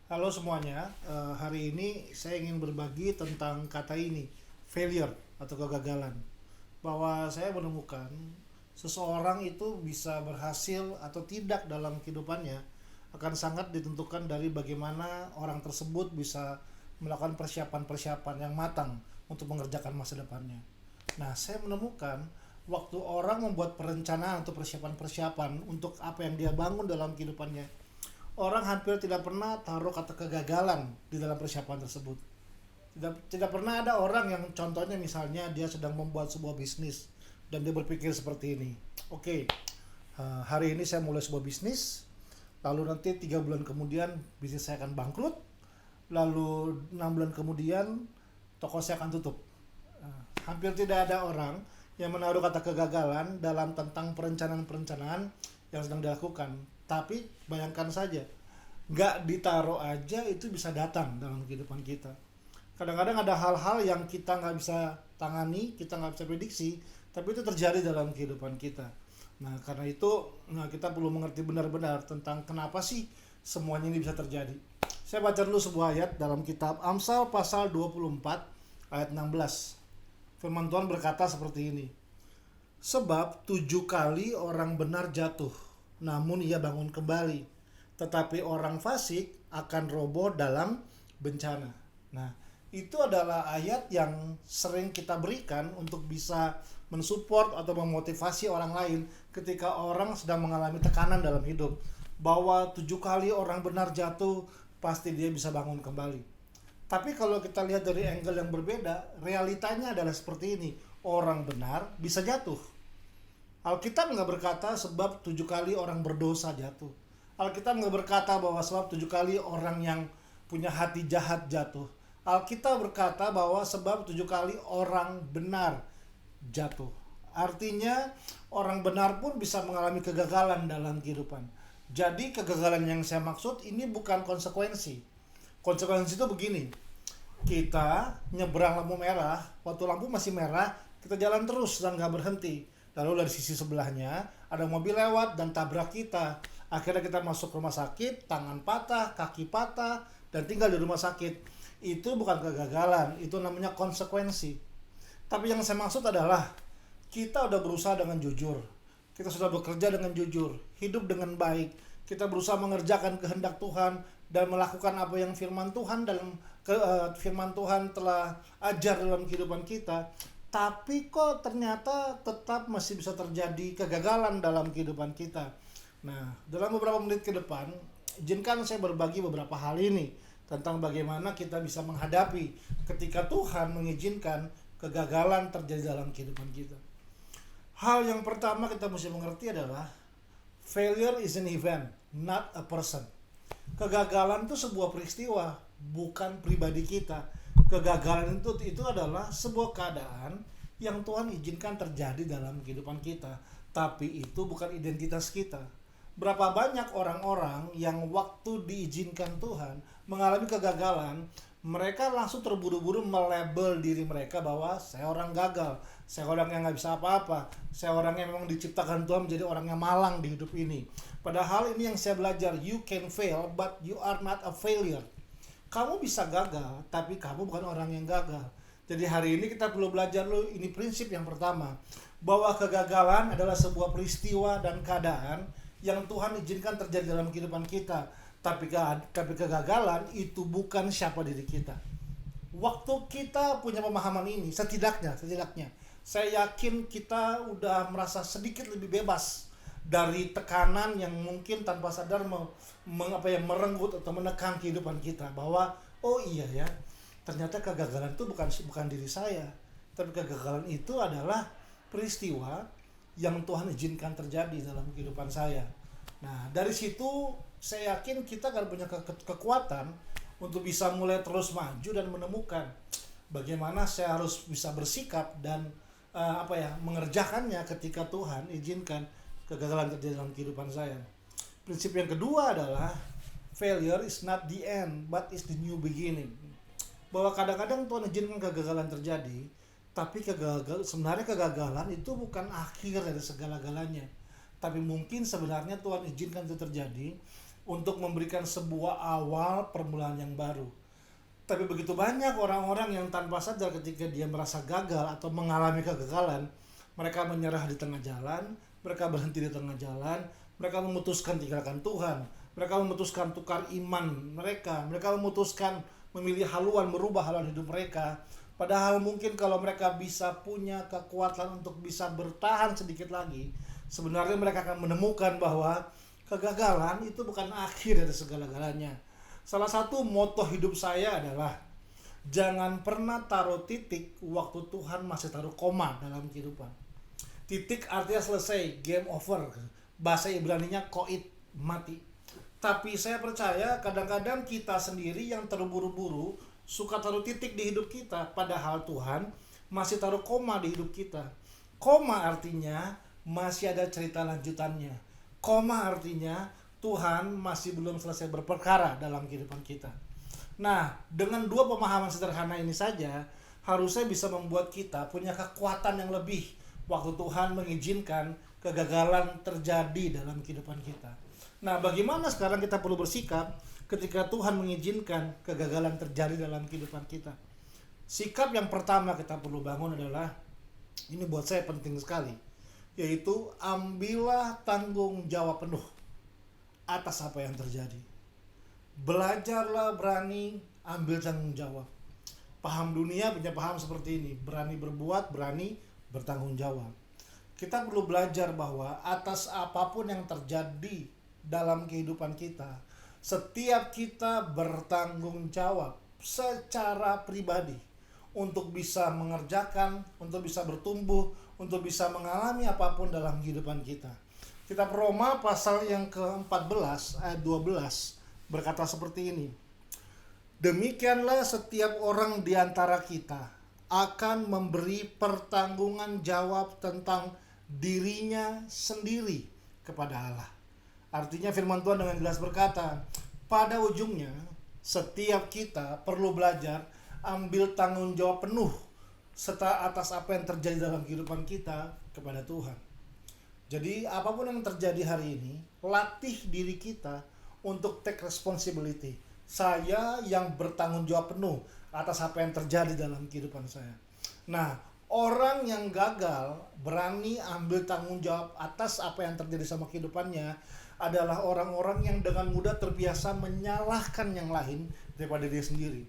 Halo semuanya, hari ini saya ingin berbagi tentang kata ini, failure atau kegagalan. Bahwa saya menemukan seseorang itu bisa berhasil atau tidak dalam kehidupannya akan sangat ditentukan dari bagaimana orang tersebut bisa melakukan persiapan-persiapan yang matang untuk mengerjakan masa depannya. Nah, saya menemukan waktu orang membuat perencanaan atau persiapan-persiapan untuk apa yang dia bangun dalam kehidupannya, orang hampir tidak pernah taruh kata kegagalan di dalam persiapan tersebut. Tidak pernah ada orang yang contohnya misalnya dia sedang membuat sebuah bisnis dan dia berpikir seperti ini. Oke, hari ini saya mulai sebuah bisnis, lalu nanti 3 bulan kemudian bisnis saya akan bangkrut, lalu 6 bulan kemudian toko saya akan tutup. Hampir tidak ada orang yang menaruh kata kegagalan dalam tentang perencanaan-perencanaan yang sedang dilakukan. Tapi bayangkan saja, nggak ditaruh aja itu bisa datang dalam kehidupan kita. Kadang-kadang ada hal-hal yang kita nggak bisa tangani, kita nggak bisa prediksi, tapi itu terjadi dalam kehidupan kita. Nah, karena itu kita perlu mengerti benar-benar tentang kenapa sih semuanya ini bisa terjadi. Saya baca dulu sebuah ayat dalam kitab Amsal pasal 24 ayat 16. Firman Tuhan berkata seperti ini. Sebab 7 kali orang benar jatuh, namun ia bangun kembali. Tetapi orang fasik akan roboh dalam bencana. Nah, itu adalah ayat yang sering kita berikan untuk bisa mensupport atau memotivasi orang lain ketika orang sedang mengalami tekanan dalam hidup. Bahwa 7 kali orang benar jatuh, pasti dia bisa bangun kembali. Tapi kalau kita lihat dari angle yang berbeda, realitanya adalah seperti ini. Orang benar bisa jatuh. Alkitab nggak berkata sebab 7 kali orang berdosa jatuh. Alkitab nggak berkata bahwa sebab 7 kali orang yang punya hati jahat jatuh. Alkitab berkata bahwa sebab 7 kali orang benar jatuh. Artinya orang benar pun bisa mengalami kegagalan dalam kehidupan. Jadi kegagalan yang saya maksud ini bukan konsekuensi. Konsekuensi itu begini, kita nyebrang lampu merah, waktu lampu masih merah, kita jalan terus dan nggak berhenti. Lalu dari sisi sebelahnya ada mobil lewat dan tabrak kita. Akhirnya kita masuk rumah sakit, tangan patah, kaki patah, dan tinggal di rumah sakit. Itu bukan kegagalan, itu namanya konsekuensi. Tapi yang saya maksud adalah kita udah berusaha dengan jujur. Kita sudah bekerja dengan jujur, hidup dengan baik. Kita berusaha mengerjakan kehendak Tuhan dan melakukan apa yang firman Tuhan telah ajar dalam kehidupan kita. Tapi kok ternyata tetap masih bisa terjadi kegagalan dalam kehidupan kita. Nah, dalam beberapa menit ke depan, izinkan saya berbagi beberapa hal ini tentang bagaimana kita bisa menghadapi ketika Tuhan mengizinkan kegagalan terjadi dalam kehidupan kita. Hal yang pertama kita mesti mengerti adalah failure is an event, not a person. Kegagalan itu sebuah peristiwa, bukan pribadi kita. Kegagalan itu adalah sebuah keadaan yang Tuhan izinkan terjadi dalam kehidupan kita, tapi itu bukan identitas kita. Berapa banyak orang-orang yang waktu diizinkan Tuhan mengalami kegagalan, mereka langsung terburu-buru melabel diri mereka bahwa saya orang gagal, saya orang yang nggak bisa apa-apa, saya orang yang memang diciptakan Tuhan menjadi orang yang malang di hidup ini. Padahal ini yang saya belajar, you can fail but you are not a failure. Kamu bisa gagal, tapi kamu bukan orang yang gagal. Jadi hari ini kita perlu belajar dulu, ini prinsip yang pertama, bahwa kegagalan adalah sebuah peristiwa dan keadaan yang Tuhan izinkan terjadi dalam kehidupan kita. Tapi kegagalan itu bukan siapa diri kita. Waktu kita punya pemahaman ini, setidaknya, saya yakin kita udah merasa sedikit lebih bebas dari tekanan yang mungkin tanpa sadar merenggut atau menekan kehidupan kita, bahwa oh iya ya, ternyata kegagalan itu bukan diri saya, tapi kegagalan itu adalah peristiwa yang Tuhan izinkan terjadi dalam kehidupan saya. Nah, dari situ saya yakin kita akan punya kekuatan untuk bisa mulai terus maju dan menemukan bagaimana saya harus bisa bersikap dan mengerjakannya ketika Tuhan izinkan kegagalan terjadi dalam kehidupan saya. Prinsip yang kedua adalah failure is not the end but is the new beginning. Bahwa kadang-kadang Tuhan izinkan kegagalan terjadi, tapi sebenarnya kegagalan itu bukan akhir dari segala-galanya. Tapi mungkin sebenarnya Tuhan izinkan itu terjadi untuk memberikan sebuah awal permulaan yang baru. Tapi begitu banyak orang-orang yang tanpa sadar ketika dia merasa gagal atau mengalami kegagalan, mereka menyerah di tengah jalan, mereka berhenti di tengah jalan, mereka memutuskan tinggalkan Tuhan, mereka memutuskan tukar iman mereka memutuskan memilih haluan, merubah haluan hidup mereka. Padahal mungkin kalau mereka bisa punya kekuatan untuk bisa bertahan sedikit lagi, sebenarnya mereka akan menemukan bahwa kegagalan itu bukan akhir dari segala-galanya. Salah satu moto hidup saya adalah jangan pernah taruh titik waktu Tuhan masih taruh koma dalam kehidupan. Titik artinya selesai, game over. Bahasa Ibraninya koit, mati. Tapi saya percaya kadang-kadang kita sendiri yang terburu-buru suka taruh titik di hidup kita, padahal Tuhan masih taruh koma di hidup kita. Koma artinya masih ada cerita lanjutannya. Koma artinya Tuhan masih belum selesai berperkara dalam kehidupan kita. Nah, dengan dua pemahaman sederhana ini saja, harusnya bisa membuat kita punya kekuatan yang lebih waktu Tuhan mengizinkan kegagalan terjadi dalam kehidupan kita. Nah, bagaimana sekarang kita perlu bersikap ketika Tuhan mengizinkan kegagalan terjadi dalam kehidupan kita? Sikap yang pertama kita perlu bangun adalah, ini buat saya penting sekali, yaitu ambillah tanggung jawab penuh atas apa yang terjadi. Belajarlah berani ambil tanggung jawab. Paham dunia punya paham seperti ini, berani berbuat, berani bertanggung jawab. Kita perlu belajar bahwa atas apapun yang terjadi dalam kehidupan kita, setiap kita bertanggung jawab secara pribadi untuk bisa mengerjakan, untuk bisa bertumbuh, untuk bisa mengalami apapun dalam kehidupan kita. Kitab Roma pasal yang ke-14 ayat 12 berkata seperti ini. Demikianlah setiap orang di antara kita akan memberi pertanggungan jawab tentang dirinya sendiri kepada Allah. Artinya firman Tuhan dengan jelas berkata, pada ujungnya setiap kita perlu belajar ambil tanggung jawab penuh serta atas apa yang terjadi dalam kehidupan kita kepada Tuhan. Jadi apapun yang terjadi hari ini, latih diri kita untuk take responsibility. Saya yang bertanggung jawab penuh atas apa yang terjadi dalam kehidupan saya. Nah, orang yang gagal berani ambil tanggung jawab atas apa yang terjadi sama kehidupannya adalah orang-orang yang dengan mudah terbiasa menyalahkan yang lain daripada diri sendiri.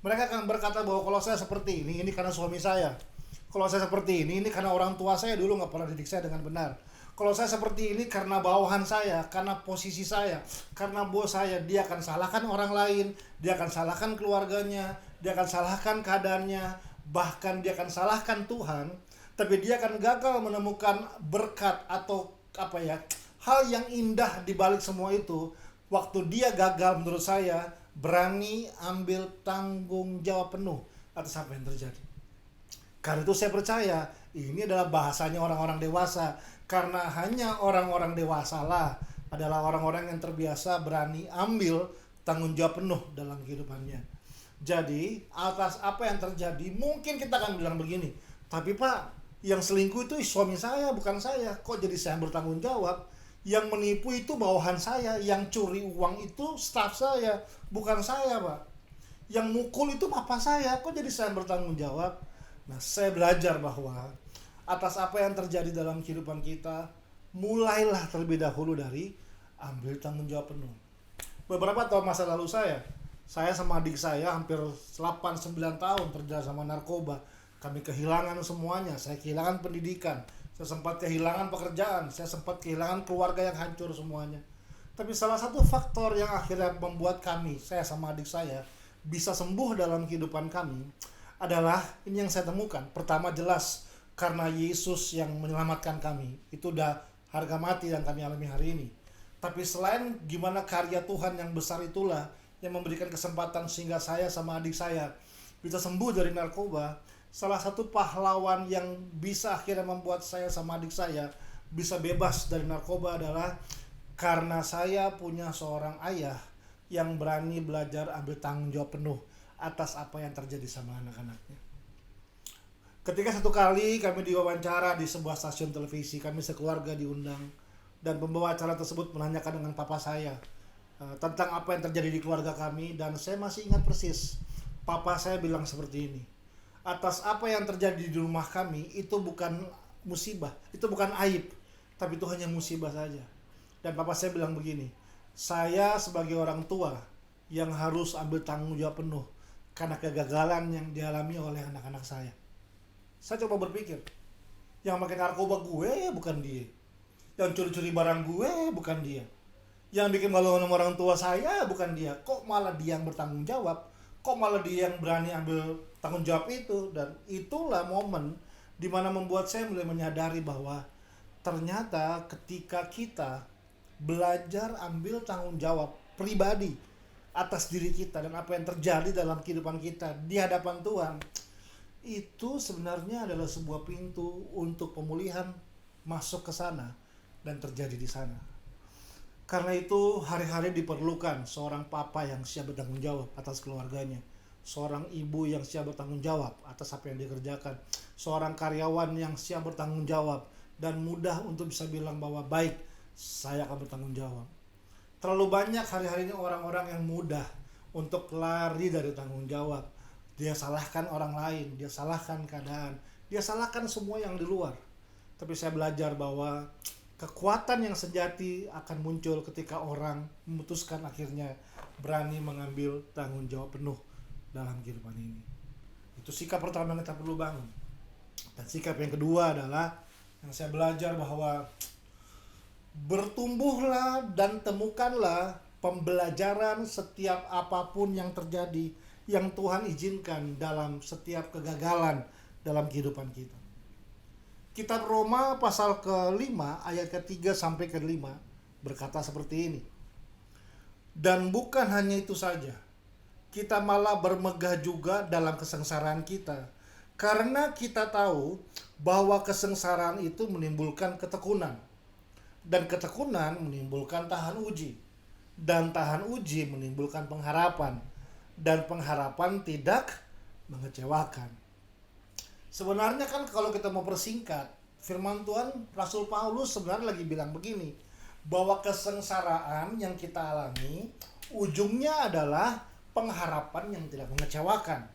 Mereka akan berkata bahwa kalau saya seperti ini karena suami saya. Kalau saya seperti ini karena orang tua saya dulu nggak pernah didik saya dengan benar. Kalau saya seperti ini karena bawahan saya, karena posisi saya, karena bos saya. Dia akan salahkan orang lain, dia akan salahkan keluarganya, dia akan salahkan keadaannya, bahkan dia akan salahkan Tuhan. Tapi dia akan gagal menemukan berkat atau hal yang indah di balik semua itu. Waktu dia gagal, menurut saya berani ambil tanggung jawab penuh atas apa yang terjadi. Karena itu saya percaya ini adalah bahasanya orang-orang dewasa. Karena hanya orang-orang dewasa lah adalah orang-orang yang terbiasa berani ambil tanggung jawab penuh dalam kehidupannya. Jadi atas apa yang terjadi mungkin kita akan bilang begini, tapi Pak, yang selingkuh itu suami saya bukan saya, kok jadi saya bertanggung jawab? Yang menipu itu bawahan saya, yang curi uang itu staf saya, bukan saya Pak. Yang mukul itu papa saya, kok jadi saya bertanggung jawab? Nah, saya belajar bahwa atas apa yang terjadi dalam kehidupan kita, mulailah terlebih dahulu dari ambil tanggung jawab penuh. Beberapa tahun masa lalu saya sama adik saya hampir 8-9 tahun terjebak sama narkoba. Kami kehilangan semuanya, saya kehilangan pendidikan, saya sempat kehilangan pekerjaan, saya sempat kehilangan keluarga yang hancur semuanya. Tapi salah satu faktor yang akhirnya membuat kami, saya sama adik saya, bisa sembuh dalam kehidupan kami adalah ini yang saya temukan. Pertama, jelas karena Yesus yang menyelamatkan kami. Itu udah harga mati yang kami alami hari ini. Tapi selain gimana karya Tuhan yang besar itulah yang memberikan kesempatan sehingga saya sama adik saya bisa sembuh dari narkoba. Salah satu pahlawan yang bisa akhirnya membuat saya sama adik saya bisa bebas dari narkoba adalah karena saya punya seorang ayah yang berani belajar ambil tanggung jawab penuh atas apa yang terjadi sama anak-anaknya. Ketika satu kali kami diwawancara di sebuah stasiun televisi, kami sekeluarga diundang, dan pembawa acara tersebut menanyakan dengan papa saya, tentang apa yang terjadi di keluarga kami, dan saya masih ingat persis papa saya bilang seperti ini, atas apa yang terjadi di rumah kami itu bukan musibah, itu bukan aib, tapi itu hanya musibah saja. Dan papa saya bilang begini, saya sebagai orang tua yang harus ambil tanggung jawab penuh karena kegagalan yang dialami oleh anak-anak saya. Saya coba berpikir, yang pakai narkoba gue bukan dia, yang curi-curi barang gue bukan dia, yang bikin malu sama orang tua saya bukan dia, kok malah dia yang bertanggung jawab, kok malah dia yang berani ambil tanggung jawab itu. Dan itulah momen dimana membuat saya mulai menyadari bahwa ternyata ketika kita belajar ambil tanggung jawab pribadi atas diri kita dan apa yang terjadi dalam kehidupan kita di hadapan Tuhan, itu sebenarnya adalah sebuah pintu untuk pemulihan masuk ke sana dan terjadi di sana. Karena itu hari-hari diperlukan seorang papa yang siap bertanggung jawab atas keluarganya, seorang ibu yang siap bertanggung jawab atas apa yang dikerjakan, seorang karyawan yang siap bertanggung jawab dan mudah untuk bisa bilang bahwa baik, saya akan bertanggung jawab. Terlalu banyak hari-hari ini orang-orang yang mudah untuk lari dari tanggung jawab. Dia salahkan orang lain, dia salahkan keadaan, dia salahkan semua yang di luar. Tapi saya belajar bahwa kekuatan yang sejati akan muncul ketika orang memutuskan akhirnya berani mengambil tanggung jawab penuh dalam kehidupan ini. Itu sikap pertama yang kita perlu bangun. Dan sikap yang kedua adalah yang saya belajar bahwa bertumbuhlah dan temukanlah pembelajaran setiap apapun yang terjadi yang Tuhan izinkan dalam setiap kegagalan dalam kehidupan kita. Kitab Roma pasal ke-5 ayat ke-3 sampai ke-5 berkata seperti ini. Dan bukan hanya itu saja, kita malah bermegah juga dalam kesengsaraan kita, karena kita tahu bahwa kesengsaraan itu menimbulkan ketekunan, dan ketekunan menimbulkan tahan uji, dan tahan uji menimbulkan pengharapan, dan pengharapan tidak mengecewakan. Sebenarnya kan kalau kita mau persingkat, firman Tuhan, Rasul Paulus sebenarnya lagi bilang begini, bahwa kesengsaraan yang kita alami ujungnya adalah pengharapan yang tidak mengecewakan.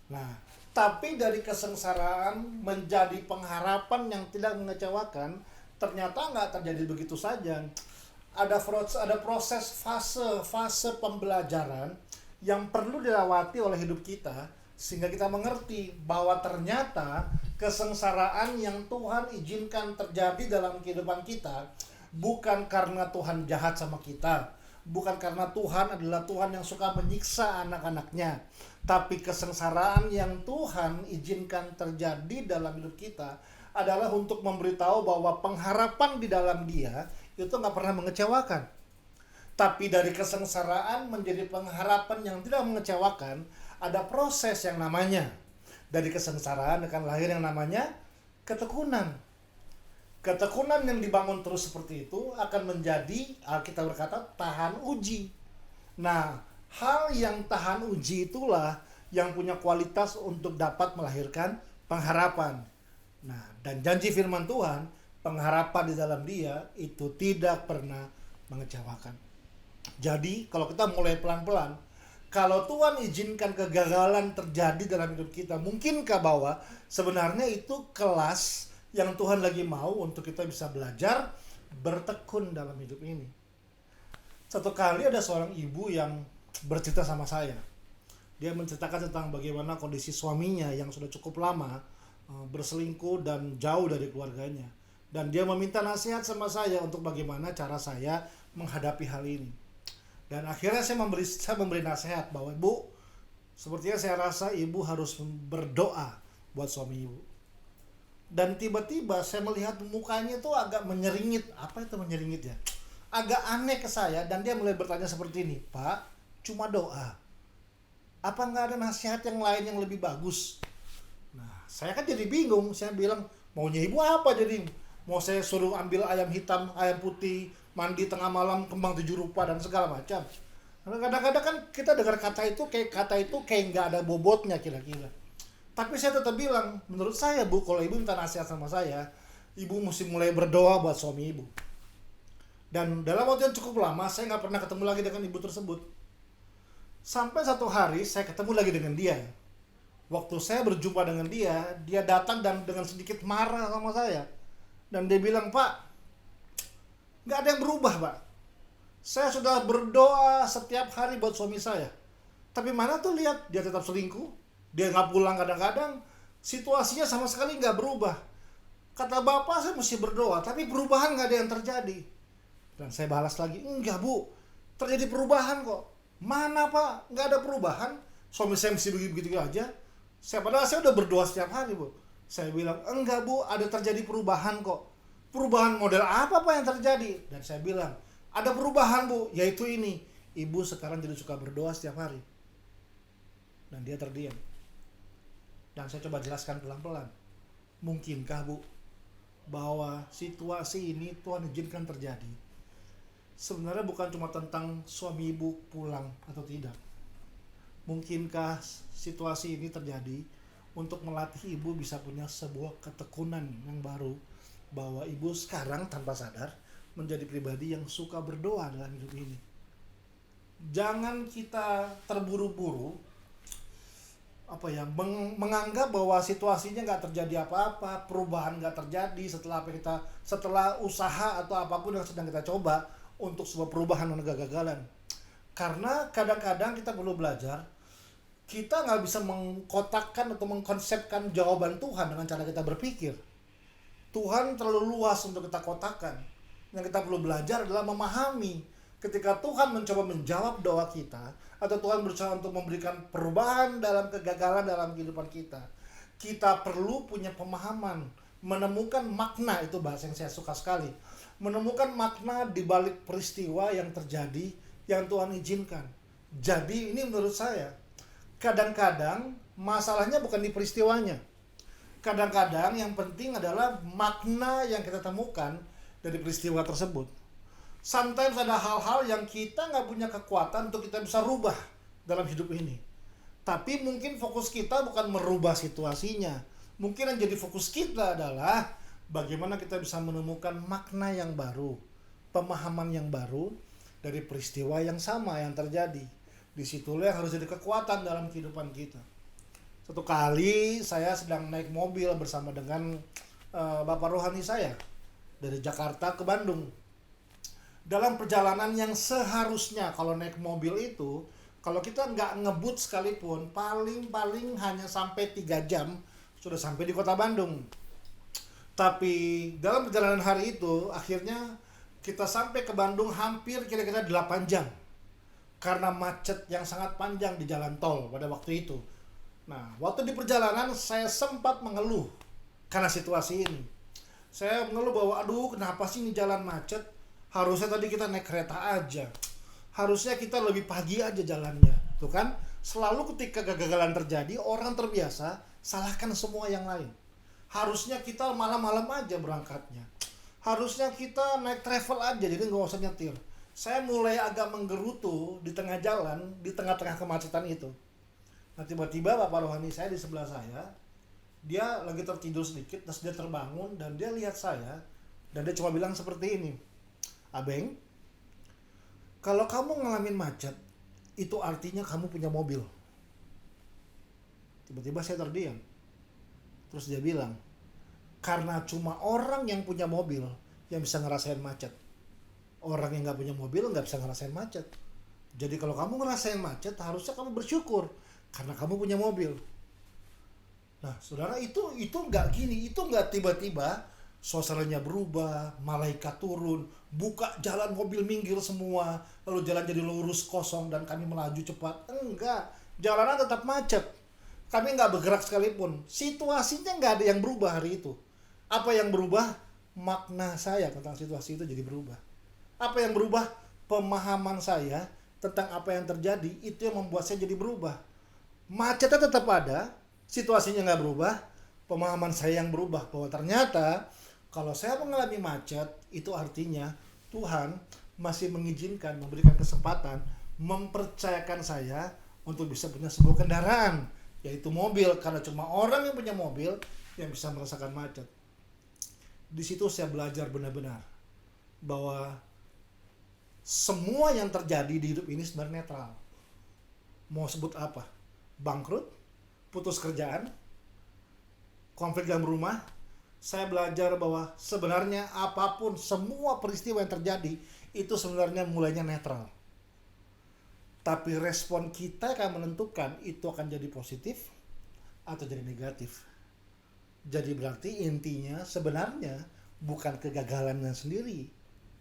Nah, tapi dari kesengsaraan menjadi pengharapan yang tidak mengecewakan ternyata nggak terjadi begitu saja. Ada proses fase pembelajaran yang perlu dilewati oleh hidup kita sehingga kita mengerti bahwa ternyata kesengsaraan yang Tuhan izinkan terjadi dalam kehidupan kita bukan karena Tuhan jahat sama kita, bukan karena Tuhan adalah Tuhan yang suka menyiksa anak-anaknya, tapi kesengsaraan yang Tuhan izinkan terjadi dalam hidup kita adalah untuk memberitahu bahwa pengharapan di dalam Dia itu nggak pernah mengecewakan. Tapi dari kesengsaraan menjadi pengharapan yang tidak mengecewakan, ada proses yang namanya, dari kesengsaraan akan lahir yang namanya ketekunan. Ketekunan yang dibangun terus seperti itu akan menjadi, Alkitab berkata, tahan uji. Nah, hal yang tahan uji itulah yang punya kualitas untuk dapat melahirkan pengharapan. Nah, dan janji firman Tuhan, pengharapan di dalam Dia itu tidak pernah mengecewakan. Jadi kalau kita mulai pelan-pelan, kalau Tuhan izinkan kegagalan terjadi dalam hidup kita, mungkinkah bahwa sebenarnya itu kelas yang Tuhan lagi mau untuk kita bisa belajar bertekun dalam hidup ini. Satu kali ada seorang ibu yang bercerita sama saya. Dia menceritakan tentang bagaimana kondisi suaminya yang sudah cukup lama berselingkuh dan jauh dari keluarganya. Dan dia meminta nasihat sama saya untuk bagaimana cara saya menghadapi hal ini. Dan akhirnya saya memberi nasihat bahwa, Bu, sepertinya saya rasa ibu harus berdoa buat suami ibu. Dan tiba-tiba saya melihat mukanya itu agak menyeringit. Apa itu menyeringit ya? Agak aneh ke saya, dan dia mulai bertanya seperti ini, Pak, cuma doa. Apa nggak ada nasihat yang lain yang lebih bagus? Nah, saya kan jadi bingung. Saya bilang, maunya ibu apa jadi? Mau saya suruh ambil ayam hitam, ayam putih, mandi tengah malam, kembang 7 rupa dan segala macam. Karena kadang-kadang kan kita dengar kata itu kayak nggak ada bobotnya kira-kira. Tapi saya tetap bilang, menurut saya, Bu, kalau ibu minta nasihat sama saya, ibu mesti mulai berdoa buat suami ibu. Dan dalam waktu yang cukup lama saya nggak pernah ketemu lagi dengan ibu tersebut. Sampai satu hari saya ketemu lagi dengan dia. Waktu saya berjumpa dengan dia, dia datang dan dengan sedikit marah sama saya. Dan dia bilang, "Pak, nggak ada yang berubah, Pak. Saya sudah berdoa setiap hari buat suami saya. Tapi mana tuh lihat, dia tetap selingkuh. Dia nggak pulang kadang-kadang. Situasinya sama sekali nggak berubah. Kata bapak saya mesti berdoa, tapi perubahan nggak ada yang terjadi." Dan saya balas lagi, "Enggak bu, terjadi perubahan kok." "Mana pak, nggak ada perubahan. Suami saya mesti begitu-begitu aja." Padahal saya udah berdoa setiap hari bu. Saya bilang, "Enggak bu, ada terjadi perubahan kok." "Perubahan model apa pak yang terjadi?" Dan saya bilang, "Ada perubahan bu, yaitu ini. Ibu sekarang jadi suka berdoa setiap hari." Dan dia terdiam. Dan saya coba jelaskan pelan-pelan. "Mungkinkah bu, bahwa situasi ini Tuhan izinkan terjadi? Sebenarnya bukan cuma tentang suami ibu pulang atau tidak. Mungkinkah situasi ini terjadi untuk melatih ibu bisa punya sebuah ketekunan yang baru, bahwa ibu sekarang tanpa sadar menjadi pribadi yang suka berdoa dalam hidup ini." Jangan kita terburu-buru menganggap bahwa situasinya nggak terjadi apa-apa, perubahan nggak terjadi setelah usaha atau apapun yang sedang kita coba untuk sebuah perubahan dan kegagalan. Karena kadang-kadang kita perlu belajar, kita nggak bisa mengkotakkan atau mengkonsepkan jawaban Tuhan dengan cara kita berpikir. Tuhan terlalu luas untuk kita kotakkan. Yang kita perlu belajar adalah memahami ketika Tuhan mencoba menjawab doa kita, atau Tuhan berusaha untuk memberikan perubahan dalam kegagalan dalam kehidupan kita. Kita perlu punya pemahaman, menemukan makna, itu bahasa yang saya suka sekali. Menemukan makna di balik peristiwa yang terjadi yang Tuhan izinkan. Jadi ini menurut saya, kadang-kadang masalahnya bukan di peristiwanya. Kadang-kadang yang penting adalah makna yang kita temukan dari peristiwa tersebut. Sometimes ada hal-hal yang kita nggak punya kekuatan untuk kita bisa rubah dalam hidup ini. Tapi mungkin fokus kita bukan merubah situasinya. Mungkin yang jadi fokus kita adalah bagaimana kita bisa menemukan makna yang baru, pemahaman yang baru dari peristiwa yang sama yang terjadi. Disitulah yang harus jadi kekuatan dalam kehidupan kita. Satu kali saya sedang naik mobil bersama dengan bapak rohani saya dari Jakarta ke Bandung. Dalam perjalanan yang seharusnya kalau naik mobil itu, kalau kita nggak ngebut sekalipun, paling hanya sampai 3 jam sudah sampai di kota Bandung. Tapi dalam perjalanan hari itu, akhirnya kita sampai ke Bandung hampir kira-kira 8 jam. Karena macet yang sangat panjang di jalan tol pada waktu itu. Nah, waktu di perjalanan saya sempat mengeluh karena situasi ini. Saya mengeluh bahwa, aduh kenapa sih ini jalan macet? Harusnya tadi kita naik kereta aja. Harusnya kita lebih pagi aja jalannya. Tuh kan, selalu ketika kegagalan terjadi, orang terbiasa salahkan semua yang lain. Harusnya kita malam-malam aja berangkatnya. Harusnya kita naik travel aja, jadi nggak usah nyetir. Saya mulai agak menggerutu di tengah jalan, di tengah-tengah kemacetan itu. Nah tiba-tiba bapak rohani saya di sebelah saya, dia lagi tertidur sedikit, terus dia terbangun dan dia lihat saya, dan dia cuma bilang seperti ini, "Abeng, kalau kamu ngalamin macet, itu artinya kamu punya mobil." Tiba-tiba saya terdiam. Terus dia bilang, "Karena cuma orang yang punya mobil yang bisa ngerasain macet. Orang yang gak punya mobil gak bisa ngerasain macet. Jadi kalau kamu ngerasain macet, harusnya kamu bersyukur karena kamu punya mobil." Nah saudara, itu gak gini, itu gak tiba-tiba suasananya berubah, malaikat turun, buka jalan, mobil minggir semua, lalu jalan jadi lurus kosong dan kami melaju cepat. Enggak, jalanan tetap macet. Kami nggak bergerak sekalipun. Situasinya nggak ada yang berubah hari itu. Apa yang berubah? Makna saya tentang situasi itu jadi berubah. Apa yang berubah? Pemahaman saya tentang apa yang terjadi, itu yang membuat saya jadi berubah. Macetnya tetap ada, situasinya nggak berubah, pemahaman saya yang berubah, bahwa ternyata kalau saya mengalami macet, itu artinya Tuhan masih mengizinkan, memberikan kesempatan, mempercayakan saya untuk bisa punya sebuah kendaraan, yaitu mobil, karena cuma orang yang punya mobil yang bisa merasakan macet. Di situ saya belajar benar-benar bahwa semua yang terjadi di hidup ini sebenarnya netral. Mau sebut apa? Bangkrut, putus kerjaan, konflik dalam rumah. Saya belajar bahwa sebenarnya apapun, semua peristiwa yang terjadi itu sebenarnya mulainya netral. Tapi respon kita akan menentukan itu akan jadi positif atau jadi negatif. Jadi berarti intinya sebenarnya bukan kegagalannya sendiri,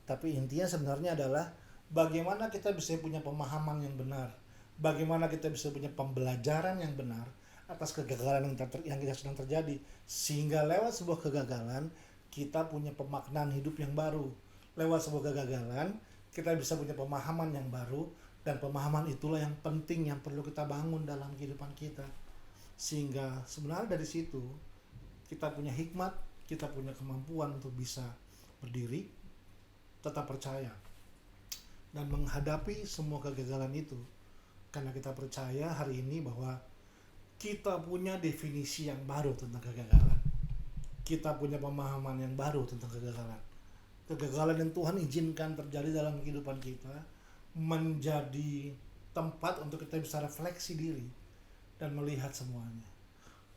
tapi intinya sebenarnya adalah bagaimana kita bisa punya pemahaman yang benar, bagaimana kita bisa punya pembelajaran yang benar atas kegagalan yang kita sedang terjadi, sehingga lewat sebuah kegagalan kita punya pemaknaan hidup yang baru. Lewat sebuah kegagalan kita bisa punya pemahaman yang baru, dan pemahaman itulah yang penting yang perlu kita bangun dalam kehidupan kita. Sehingga sebenarnya dari situ kita punya hikmat, kita punya kemampuan untuk bisa berdiri, tetap percaya, dan menghadapi semua kegagalan itu. Karena kita percaya hari ini bahwa kita punya definisi yang baru tentang kegagalan. Kita punya pemahaman yang baru tentang kegagalan. Kegagalan yang Tuhan izinkan terjadi dalam kehidupan kita menjadi tempat untuk kita bisa refleksi diri dan melihat semuanya.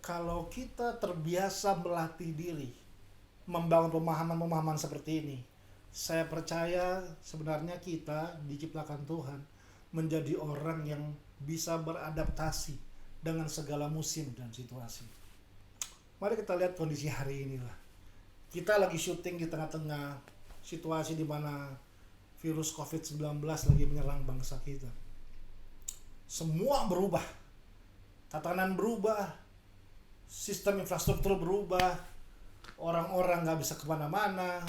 Kalau kita terbiasa melatih diri, membangun pemahaman-pemahaman seperti ini, saya percaya sebenarnya kita diciptakan Tuhan menjadi orang yang bisa beradaptasi dengan segala musim dan situasi. Mari kita lihat kondisi hari ini lah. Kita lagi syuting di tengah-tengah situasi di mana virus COVID-19 lagi menyerang bangsa kita. Semua berubah. Tatanan berubah. Sistem infrastruktur berubah. Orang-orang gak bisa kemana-mana.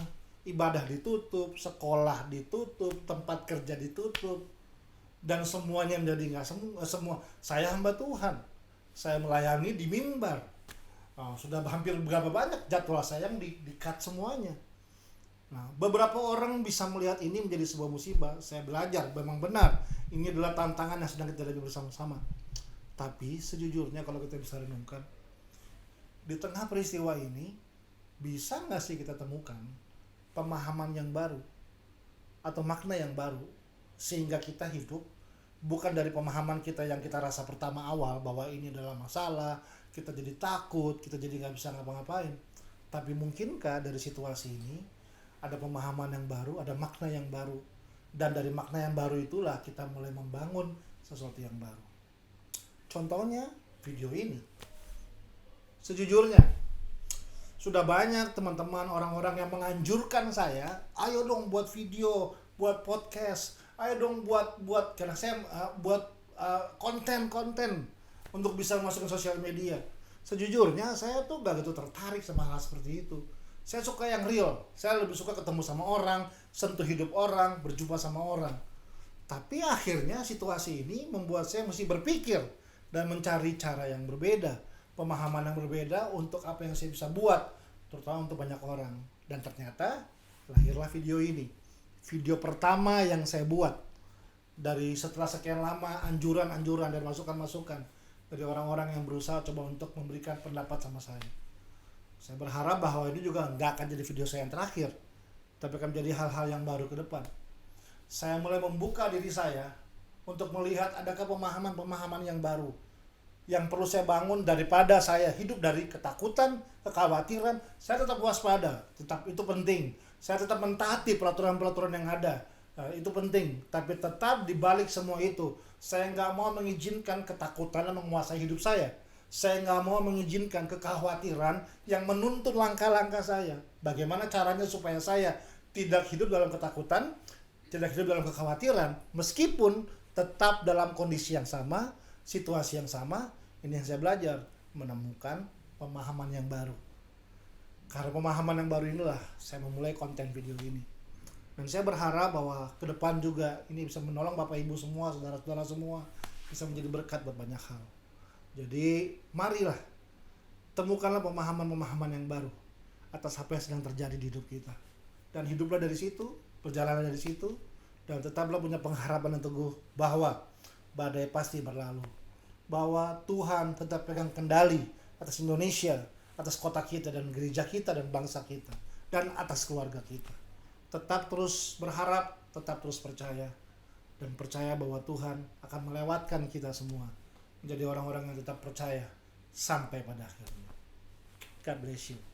Ibadah ditutup, sekolah ditutup, tempat kerja ditutup. Dan semuanya menjadi gak semua. Saya hamba Tuhan. Saya melayani di mimbar. Sudah hampir berapa banyak jadwal saya yang di-cut semuanya. Nah, beberapa orang bisa melihat ini menjadi sebuah musibah. Saya belajar, memang benar. Ini adalah tantangan yang sedang kita hadapi bersama-sama. Tapi sejujurnya kalau kita bisa renungkan, di tengah peristiwa ini, bisa nggak sih kita temukan pemahaman yang baru atau makna yang baru, sehingga kita hidup bukan dari pemahaman kita yang kita rasa pertama awal bahwa ini adalah masalah, kita jadi takut, kita jadi nggak bisa ngapa-ngapain. Tapi mungkinkah dari situasi ini ada pemahaman yang baru, ada makna yang baru, dan dari makna yang baru itulah kita mulai membangun sesuatu yang baru. Contohnya video ini. Sejujurnya sudah banyak teman-teman, orang-orang yang menganjurkan saya, ayo dong buat video, buat podcast, ayo dong buat karena saya buat konten untuk bisa masuk ke sosial media. Sejujurnya saya tuh gak gitu tertarik sama hal seperti itu. Saya suka yang real. Saya lebih suka ketemu sama orang, sentuh hidup orang, berjumpa sama orang. Tapi akhirnya situasi ini membuat saya mesti berpikir dan mencari cara yang berbeda, pemahaman yang berbeda untuk apa yang saya bisa buat, terutama untuk banyak orang. Dan ternyata lahirlah video ini. Video pertama yang saya buat dari setelah sekian lama anjuran-anjuran dan masukan-masukan dari orang-orang yang berusaha coba untuk memberikan pendapat sama saya. Saya berharap bahwa ini juga nggak akan jadi video saya yang terakhir, tapi akan menjadi hal-hal yang baru ke depan. Saya mulai membuka diri saya untuk melihat adakah pemahaman-pemahaman yang baru yang perlu saya bangun daripada saya hidup dari ketakutan, kekhawatiran. Saya tetap waspada, tetap itu penting. Saya tetap mentaati peraturan-peraturan yang ada, itu penting. Tapi tetap dibalik semua itu, saya nggak mau mengizinkan ketakutan menguasai hidup saya. Saya nggak mau mengizinkan kekhawatiran yang menuntun langkah-langkah saya. Bagaimana caranya supaya saya tidak hidup dalam ketakutan, tidak hidup dalam kekhawatiran, meskipun tetap dalam kondisi yang sama, situasi yang sama. Ini yang saya belajar, menemukan pemahaman yang baru. Karena pemahaman yang baru inilah saya memulai konten video ini. Dan saya berharap bahwa ke depan juga ini bisa menolong Bapak Ibu semua, saudara-saudara semua, bisa menjadi berkat buat banyak hal. Jadi marilah temukanlah pemahaman-pemahaman yang baru atas apa yang sedang terjadi di hidup kita, dan hiduplah dari situ, perjalanan dari situ, dan tetaplah punya pengharapan yang teguh bahwa badai pasti berlalu, bahwa Tuhan tetap pegang kendali atas Indonesia, atas kota kita dan gereja kita dan bangsa kita, dan atas keluarga kita. Tetap terus berharap, tetap terus percaya dan percaya bahwa Tuhan akan melewatkan kita semua menjadi orang-orang yang tetap percaya sampai pada akhirnya. God bless you.